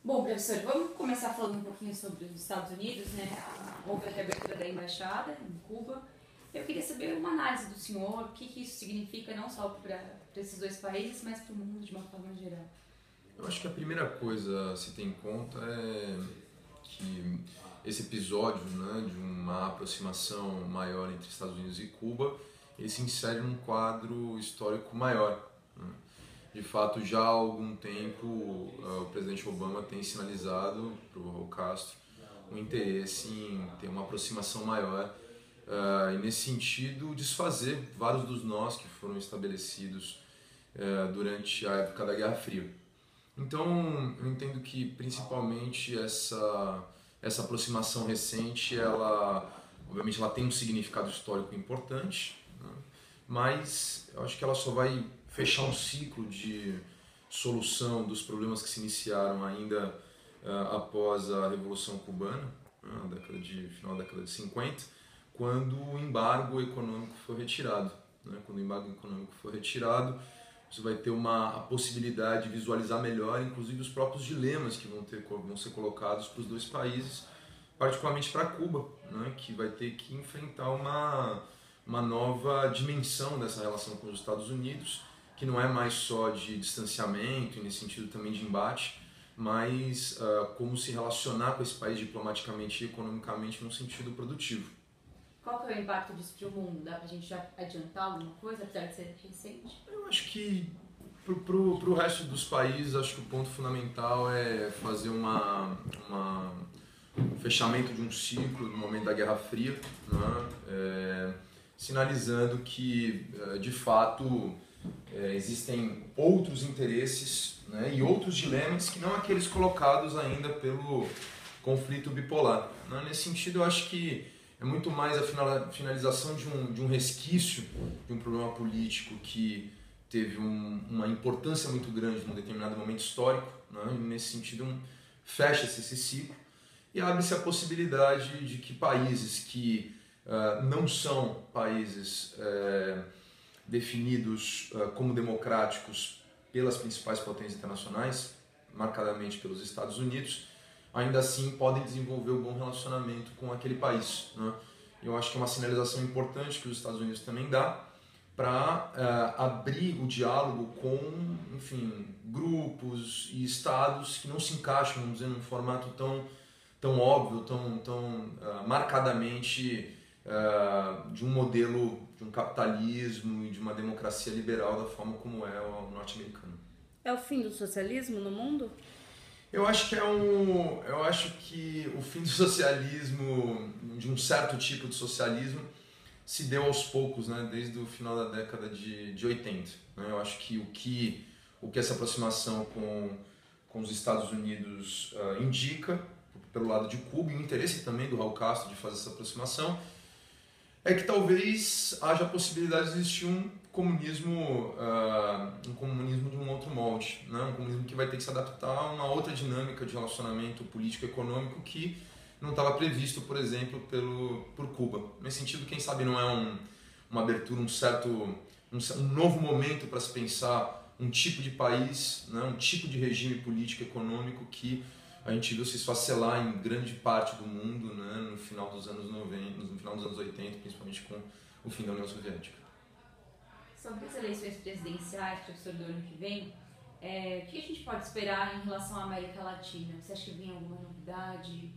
Bom, professor, vamos começar falando um pouquinho sobre os Estados Unidos, né? Houve a reabertura da embaixada em Cuba. Eu queria saber uma análise do senhor, o que isso significa não só para esses dois países, mas para o mundo de uma forma geral. Eu acho que a primeira coisa a se ter em conta é que esse episódio, né, de uma aproximação maior entre Estados Unidos e Cuba, ele se insere num quadro histórico maior, né? De fato, já há algum tempo, o presidente Obama tem sinalizado para o Raul Castro o interesse em ter uma aproximação maior e, nesse sentido, desfazer vários dos nós que foram estabelecidos durante a época da Guerra Fria. Então, eu entendo que, principalmente, essa aproximação recente, obviamente, ela tem um significado histórico importante, né? Mas eu acho que ela só vai fechar um ciclo de solução dos problemas que se iniciaram ainda após a Revolução Cubana, né, final da década de 50, quando o embargo econômico foi retirado, né? Quando o embargo econômico foi retirado, você vai ter a possibilidade de visualizar melhor, inclusive, os próprios dilemas que vão ser colocados para os dois países, particularmente para Cuba, né? Que vai ter que enfrentar uma nova dimensão dessa relação com os Estados Unidos, que não é mais só de distanciamento, e nesse sentido também de embate, mas como se relacionar com esse país diplomaticamente e economicamente num sentido produtivo. Qual que é o impacto disso para o mundo? Dá para a gente já adiantar alguma coisa, apesar de ser recente? Eu acho que pro resto dos países, acho que o ponto fundamental é fazer um fechamento de um ciclo no momento da Guerra Fria, né? Sinalizando que, de fato, existem outros interesses, né, e outros dilemas que não aqueles colocados ainda pelo conflito bipolar, né? Nesse sentido, eu acho que é muito mais a finalização de um resquício de um problema político que teve uma importância muito grande num determinado momento histórico, né? E nesse sentido, fecha-se esse ciclo e abre-se a possibilidade de que países que não são países definidos como democráticos pelas principais potências internacionais, marcadamente pelos Estados Unidos, ainda assim podem desenvolver um bom relacionamento com aquele país, né? Eu acho que é uma sinalização importante que os Estados Unidos também dá para abrir o diálogo com, enfim, grupos e estados que não se encaixam, vamos dizer, num formato tão óbvio, tão marcadamente de um modelo de um capitalismo e de uma democracia liberal da forma como é o norte-americano. É o fim do socialismo no mundo? Eu acho que o fim do socialismo, de um certo tipo de socialismo, se deu aos poucos, né, desde o final da década de 80. Né? Eu acho que o que essa aproximação com os Estados Unidos indica, pelo lado de Cuba, e o interesse também do Raul Castro de fazer essa aproximação, é que talvez haja a possibilidade de existir um comunismo de um outro molde, né? Um comunismo que vai ter que se adaptar a uma outra dinâmica de relacionamento político-econômico que não estava previsto, por exemplo, por Cuba. Nesse sentido, quem sabe não é uma abertura, um novo momento para se pensar um tipo de país, né? Um tipo de regime político-econômico que a gente viu se esfacelar em grande parte do mundo, né, no final dos anos 90, no final dos anos 80, principalmente com o fim da União Soviética. Sobre as eleições presidenciais, professor, do ano que vem, o que a gente pode esperar em relação à América Latina? Você acha que vem alguma novidade?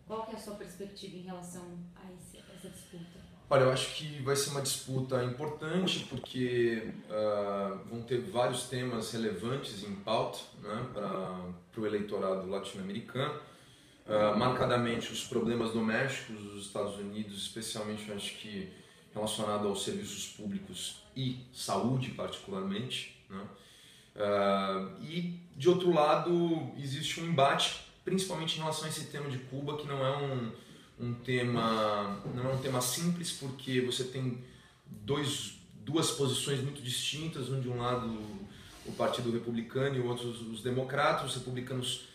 Qual que é a sua perspectiva em relação a essa disputa? Olha, eu acho que vai ser uma disputa importante porque vão ter vários temas relevantes em pauta, né, para o eleitorado latino-americano. Marcadamente os problemas domésticos dos Estados Unidos, especialmente eu acho que relacionado aos serviços públicos e saúde particularmente, né? E de outro lado existe um embate, principalmente em relação a esse tema de Cuba, que não é um tema simples, porque você tem duas posições muito distintas, de um lado o Partido Republicano e o outro os democratas. Os republicanos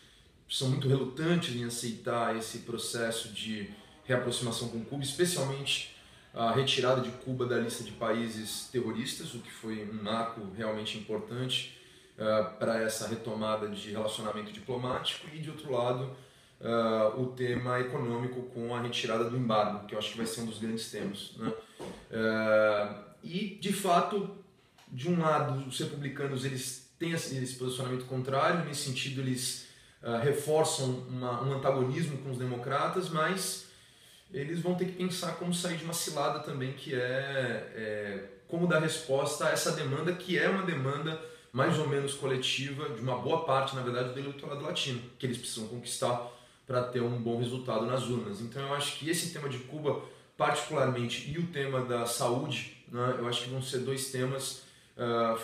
são muito relutantes em aceitar esse processo de reaproximação com Cuba, especialmente a retirada de Cuba da lista de países terroristas, o que foi um marco realmente importante para essa retomada de relacionamento diplomático e, de outro lado, o tema econômico com a retirada do embargo, que eu acho que vai ser um dos grandes temas, né? E, de fato, de um lado, os republicanos eles têm esse posicionamento contrário, nesse sentido eles reforçam um antagonismo com os democratas, mas eles vão ter que pensar como sair de uma cilada também, que como dar resposta a essa demanda, que é uma demanda mais ou menos coletiva, de uma boa parte, na verdade, do eleitorado latino, que eles precisam conquistar para ter um bom resultado nas urnas. Então eu acho que esse tema de Cuba, particularmente, e o tema da saúde, né, eu acho que vão ser dois temas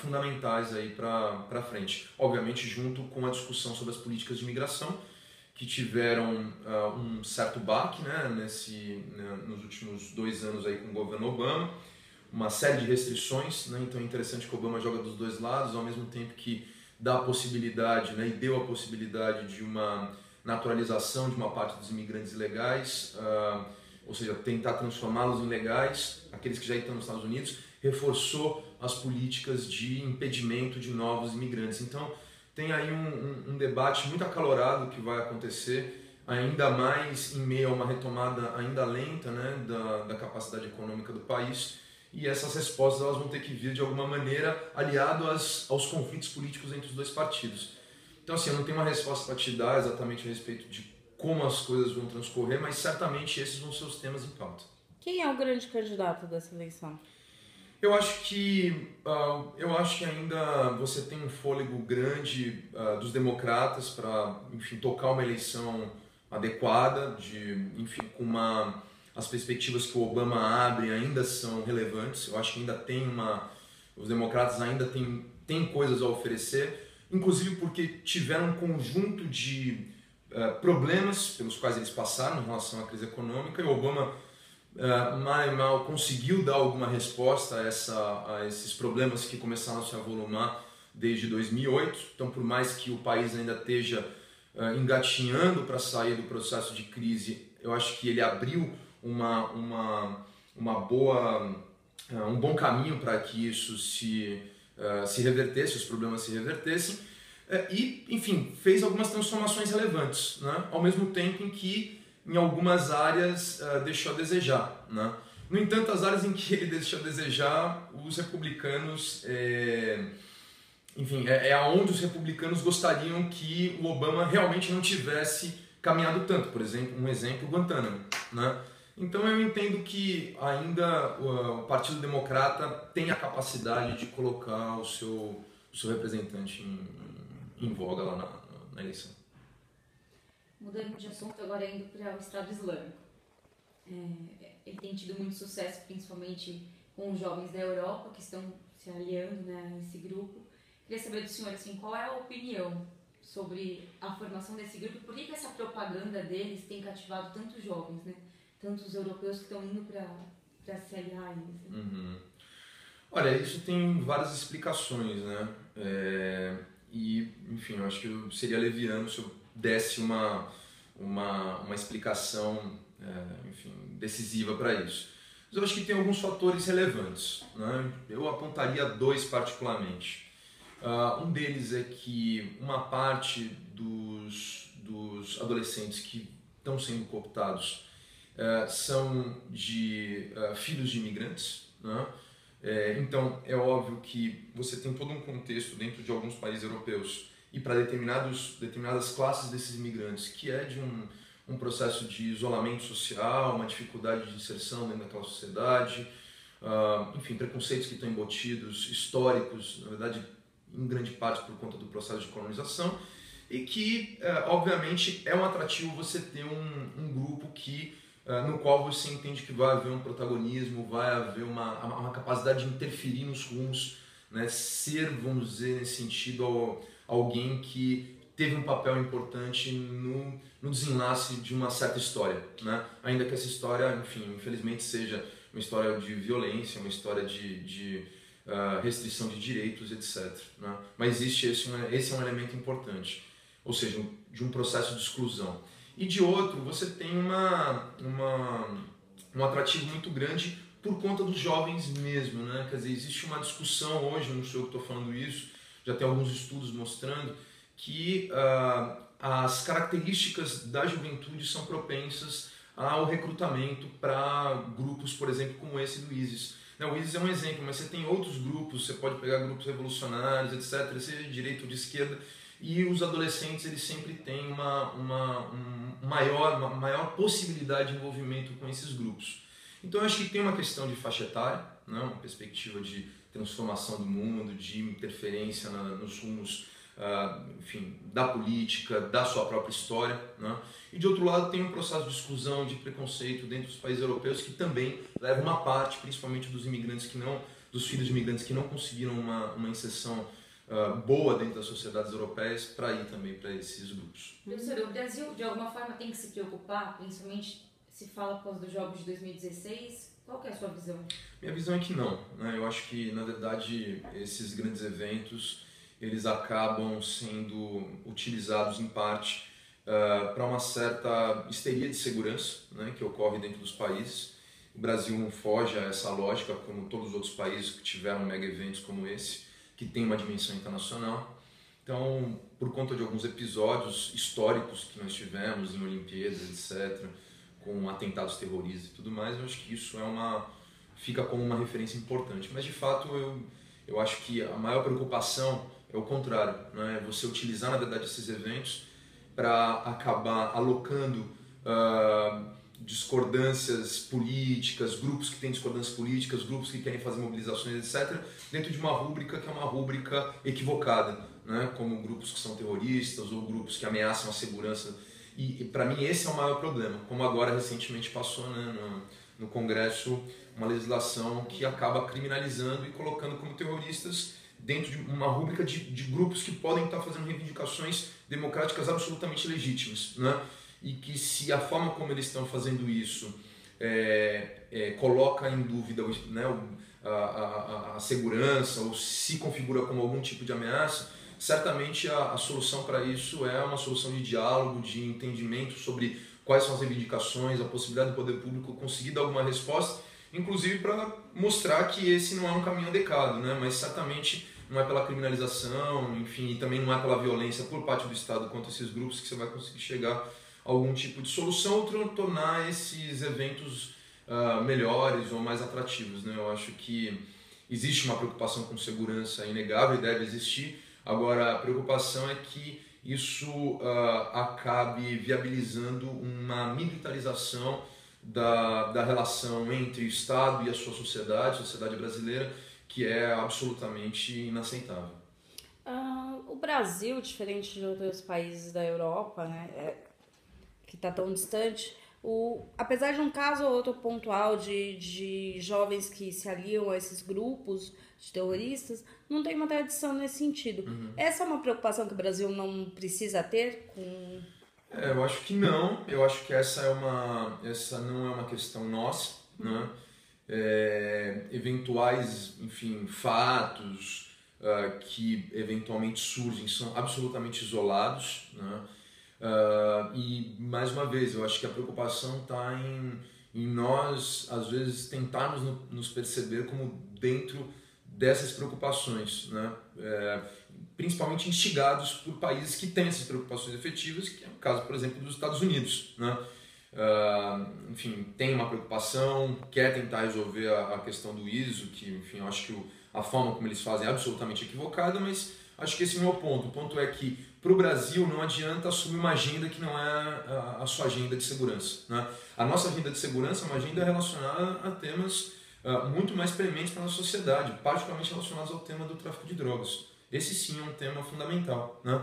fundamentais aí para frente. Obviamente, junto com a discussão sobre as políticas de imigração, que tiveram um certo baque, né, nos últimos 2 anos aí com o governo Obama, uma série de restrições, né, então é interessante que o Obama joga dos dois lados, ao mesmo tempo que dá a possibilidade, né, e deu a possibilidade de uma naturalização de uma parte dos imigrantes ilegais, ou seja, tentar transformá-los em legais, aqueles que já estão nos Estados Unidos, reforçou as políticas de impedimento de novos imigrantes. Então, tem aí um debate muito acalorado que vai acontecer, ainda mais em meio a uma retomada ainda lenta, né, da capacidade econômica do país, e essas respostas elas vão ter que vir de alguma maneira aliado aos conflitos políticos entre os dois partidos. Então, assim, eu não tenho uma resposta para te dar exatamente a respeito de como as coisas vão transcorrer, mas certamente esses vão ser os temas em pauta. Quem é o grande candidato dessa eleição? Eu acho que ainda você tem um fôlego grande dos democratas para, enfim, tocar uma eleição adequada, com as perspectivas que o Obama abre ainda são relevantes. Eu acho que ainda os democratas ainda têm coisas a oferecer, inclusive porque tiveram um conjunto de problemas pelos quais eles passaram em relação à crise econômica, e o Obama mal conseguiu dar alguma resposta a esses problemas que começaram a se avolumar desde 2008. Então, por mais que o país ainda esteja engatinhando para sair do processo de crise, eu acho que ele abriu um bom caminho para que isso se revertesse, os problemas se revertessem, e, enfim, fez algumas transformações relevantes, né? Ao mesmo tempo em que em algumas áreas deixou a desejar, né? No entanto, as áreas em que ele deixou a desejar, os republicanos, enfim, aonde os republicanos gostariam que o Obama realmente não tivesse caminhado tanto. Por exemplo, Guantánamo, né? Então eu entendo que ainda o Partido Democrata tem a capacidade de colocar o seu representante em voga lá na eleição. Mudando de assunto, agora indo para o Estado Islâmico. Ele tem tido muito sucesso, principalmente com os jovens da Europa que estão se aliando, né, a esse grupo. Queria saber do senhor, assim, qual é a opinião sobre a formação desse grupo? Por que essa propaganda deles tem cativado tantos jovens, né? Tantos europeus que estão indo para se aliar a eles? Né? Uhum. Olha, isso tem várias explicações, né? E, enfim, eu acho que seria leviano se eu desse uma explicação enfim, decisiva para isso. Mas eu acho que tem alguns fatores relevantes, né? Eu apontaria 2 particularmente. Um deles é que uma parte dos adolescentes que estão sendo cooptados são de filhos de imigrantes, né? Então é óbvio que você tem todo um contexto dentro de alguns países europeus e para determinadas classes desses imigrantes, que é de um processo de isolamento social, uma dificuldade de inserção dentro daquela sociedade, enfim, preconceitos que estão embutidos, históricos, na verdade, em grande parte por conta do processo de colonização, e que, obviamente, é um atrativo você ter um grupo no qual você entende que vai haver um protagonismo, vai haver uma capacidade de interferir nos rumos, né? Ser, vamos dizer, nesse sentido, alguém que teve um papel importante no desenlace de uma certa história, né? Ainda que essa história, enfim, infelizmente seja uma história de violência, uma história de restrição de direitos, etc., né? Mas esse é um elemento importante, ou seja, de um processo de exclusão. E de outro, você tem um atrativo muito grande por conta dos jovens mesmo, né? Quer dizer, existe uma discussão hoje, não sou eu que estou falando isso, já tem alguns estudos mostrando que as características da juventude são propensas ao recrutamento para grupos, por exemplo, como esse do ISIS. O ISIS é um exemplo, mas você tem outros grupos, você pode pegar grupos revolucionários, etc., seja de direita ou de esquerda, e os adolescentes eles sempre têm uma maior possibilidade de envolvimento com esses grupos. Então eu acho que tem uma questão de faixa etária, né? Uma perspectiva de transformação do mundo, de interferência nos rumos da política, da sua própria história, né? E de outro lado tem um processo de exclusão, de preconceito dentro dos países europeus que também leva uma parte, principalmente dos imigrantes dos filhos de imigrantes que não conseguiram uma inserção boa dentro das sociedades europeias para ir também para esses grupos. Professor, o Brasil de alguma forma tem que se preocupar, principalmente se fala por causa dos Jogos de 2016, qual que é a sua visão? Minha visão é que não, né? Eu acho que na verdade esses grandes eventos eles acabam sendo utilizados em parte para uma certa histeria de segurança, né, que ocorre dentro dos países. O Brasil não foge a essa lógica, como todos os outros países que tiveram mega eventos como esse, que tem uma dimensão internacional. Então, por conta de alguns episódios históricos que nós tivemos em Olimpíadas, etc., com atentados terroristas e tudo mais, eu acho que isso fica como uma referência importante. Mas, de fato, eu acho que a maior preocupação é o contrário, né? Você utilizar, na verdade, esses eventos para acabar alocando discordâncias políticas, grupos que têm discordâncias políticas, grupos que querem fazer mobilizações, etc., dentro de uma rúbrica que é uma rúbrica equivocada, né? Como grupos que são terroristas ou grupos que ameaçam a segurança. E para mim esse é o maior problema, como agora recentemente passou, né, no Congresso uma legislação que acaba criminalizando e colocando como terroristas dentro de uma rúbrica de grupos que podem estar fazendo reivindicações democráticas absolutamente legítimas, né? E que se a forma como eles estão fazendo isso coloca em dúvida, né, a segurança ou se configura como algum tipo de ameaça, certamente a solução para isso é uma solução de diálogo, de entendimento sobre quais são as reivindicações, a possibilidade do poder público conseguir dar alguma resposta, inclusive para mostrar que esse não é um caminho adequado, né? Mas certamente não é pela criminalização, enfim, e também não é pela violência por parte do Estado contra esses grupos que você vai conseguir chegar a algum tipo de solução ou tornar esses eventos melhores ou mais atrativos, né? Eu acho que existe uma preocupação com segurança inegável e deve existir. Agora, a preocupação é que isso acabe viabilizando uma militarização da relação entre o Estado e a sua sociedade brasileira, que é absolutamente inaceitável. O Brasil, diferente de outros países da Europa, né, que está tão distante, apesar de um caso ou outro pontual de jovens que se aliam a esses grupos de terroristas, não tem uma tradição nesse sentido. Uhum. Essa é uma preocupação que o Brasil não precisa ter com... Eu acho que não. Eu acho que essa não é uma questão nossa, né? Eventuais, enfim, fatos que eventualmente surgem são absolutamente isolados, né? E mais uma vez, eu acho que a preocupação está em nós, às vezes, tentarmos nos perceber como dentro dessas preocupações, né? Principalmente instigados por países que têm essas preocupações efetivas, que é o caso, por exemplo, dos Estados Unidos, né? Enfim, tem uma preocupação, quer tentar resolver a questão do ISO, que, enfim, eu acho que a forma como eles fazem é absolutamente equivocada, mas acho que esse não é o ponto. O ponto é que, para o Brasil, não adianta assumir uma agenda que não é a sua agenda de segurança, né? A nossa agenda de segurança é uma agenda relacionada a temas muito mais prementes para a nossa sociedade, particularmente relacionados ao tema do tráfico de drogas. Esse sim é um tema fundamental, né?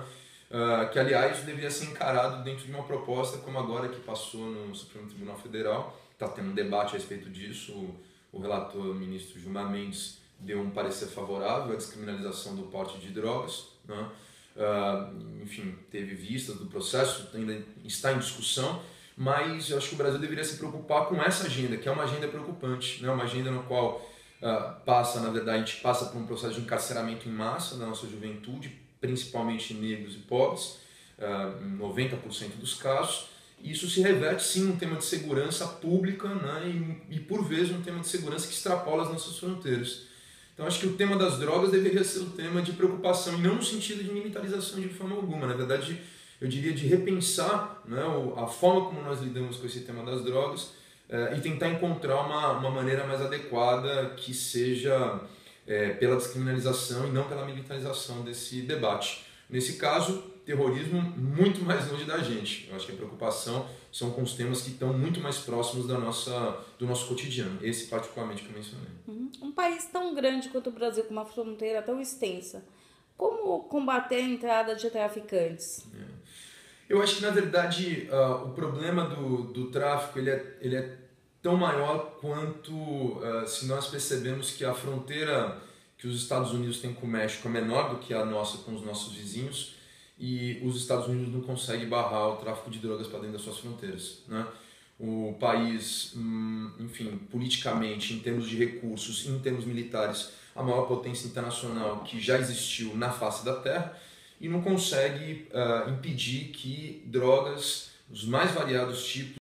Que, aliás, deveria ser encarado dentro de uma proposta como agora que passou no Supremo Tribunal Federal. Está tendo um debate a respeito disso. O relator, o ministro Gilmar Mendes, deu um parecer favorável à descriminalização do porte de drogas, né? Enfim, teve vistas do processo, ainda está em discussão, mas eu acho que o Brasil deveria se preocupar com essa agenda, que é uma agenda preocupante, né? Uma agenda na qual na verdade, a gente passa por um processo de encarceramento em massa da nossa juventude, principalmente negros e pobres, em 90% dos casos. E isso se reverte sim num tema de segurança pública, né? E por vezes um tema de segurança que extrapola as nossas fronteiras. Então acho que o tema das drogas deveria ser o tema de preocupação, e não no sentido de militarização de forma alguma. Na verdade, eu diria de repensar, né, a forma como nós lidamos com esse tema das drogas e tentar encontrar uma maneira mais adequada que seja pela descriminalização e não pela militarização desse debate. Nesse caso, terrorismo muito mais longe da gente. Eu acho que a preocupação são com os temas que estão muito mais próximos do nosso cotidiano. Esse particularmente que eu mencionei. Um país tão grande quanto o Brasil, com uma fronteira tão extensa, como combater a entrada de traficantes? Eu acho que, na verdade, o problema do tráfico ele é tão maior quanto se nós percebemos que a fronteira que os Estados Unidos têm com o México é menor do que a nossa com os nossos vizinhos, e os Estados Unidos não conseguem barrar o tráfico de drogas para dentro das suas fronteiras, né? O país, enfim, politicamente, em termos de recursos, em termos militares, a maior potência internacional que já existiu na face da Terra, e não consegue impedir que drogas, os mais variados tipos,